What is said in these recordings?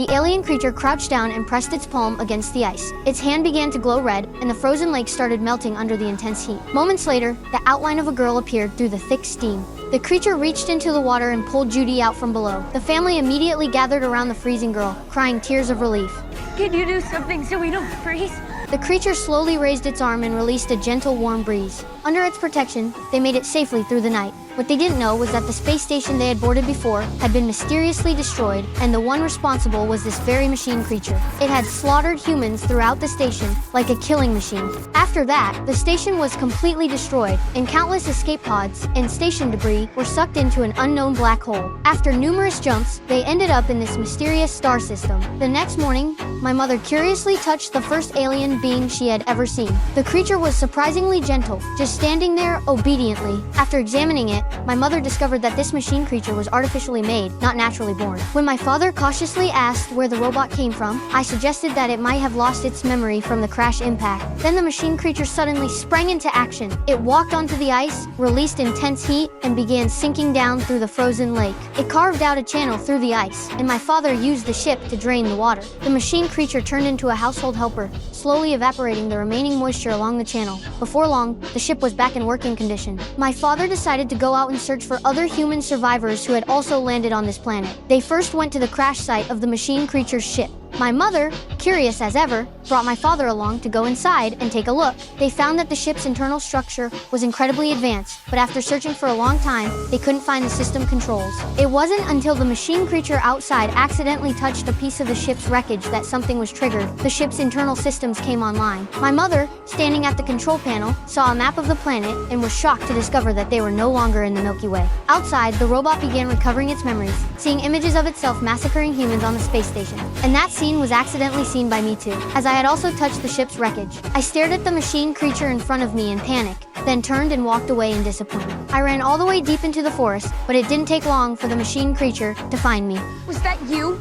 The alien creature crouched down and pressed its palm against the ice. Its hand began to glow red, and the frozen lake started melting under the intense heat. Moments later, the outline of a girl appeared through the thick steam. The creature reached into the water and pulled Judy out from below. The family immediately gathered around the freezing girl, crying tears of relief. Can you do something so we don't freeze? The creature slowly raised its arm and released a gentle, warm breeze. Under its protection, they made it safely through the night. What they didn't know was that the space station they had boarded before had been mysteriously destroyed, and the one responsible was this very machine creature. It had slaughtered humans throughout the station like a killing machine. After that, the station was completely destroyed, and countless escape pods and station debris were sucked into an unknown black hole. After numerous jumps, they ended up in this mysterious star system. The next morning, my mother curiously touched the first alien being she had ever seen. The creature was surprisingly gentle, just standing there obediently. After examining it, my mother discovered that this machine creature was artificially made, not naturally born. When my father cautiously asked where the robot came from, I suggested that it might have lost its memory from the crash impact. Then the machine creature suddenly sprang into action. It walked onto the ice, released intense heat, and began sinking down through the frozen lake. It carved out a channel through the ice, and my father used the ship to drain the water. The machine creature turned into a household helper, slowly evaporating the remaining moisture along the channel. Before long, the ship was back in working condition. My father decided to go out and search for other human survivors who had also landed on this planet. They first went to the crash site of the machine creature's ship. My mother, curious as ever, brought my father along to go inside and take a look. They found that the ship's internal structure was incredibly advanced, but after searching for a long time, they couldn't find the system controls. It wasn't until the machine creature outside accidentally touched a piece of the ship's wreckage that something was triggered. The ship's internal systems came online. My mother, standing at the control panel, saw a map of the planet and was shocked to discover that they were no longer in the Milky Way. Outside, the robot began recovering its memories, seeing images of itself massacring humans on the space station. And that scene was accidentally seen by me too, as I had also touched the ship's wreckage. I stared at the machine creature in front of me in panic, then turned and walked away in disappointment. I ran all the way deep into the forest, but it didn't take long for the machine creature to find me. Was that you?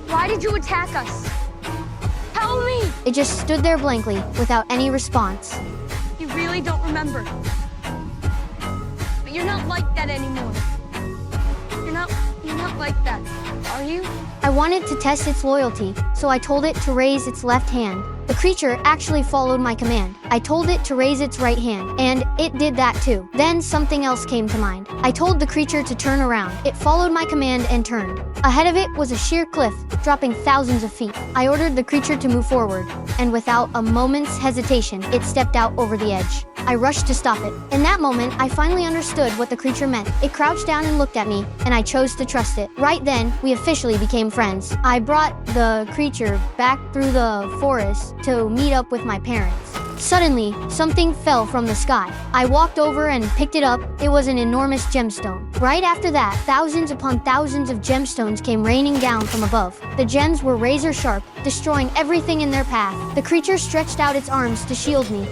Why did you attack us? Tell me! It just stood there blankly, without any response. You really don't remember. But you're not like that anymore. You're not like that, are you? I wanted to test its loyalty, so I told it to raise its left hand. The creature actually followed my command. I told it to raise its right hand, and it did that too. Then something else came to mind. I told the creature to turn around. It followed my command and turned. Ahead of it was a sheer cliff, dropping thousands of feet. I ordered the creature to move forward, and without a moment's hesitation, it stepped out over the edge. I rushed to stop it. In that moment, I finally understood what the creature meant. It crouched down and looked at me, and I chose to trust it. Right then, we officially became friends. I brought the creature back through the forest to meet up with my parents. Suddenly, something fell from the sky. I walked over and picked it up. It was an enormous gemstone. Right after that, thousands upon thousands of gemstones came raining down from above. The gems were razor sharp, destroying everything in their path. The creature stretched out its arms to shield me,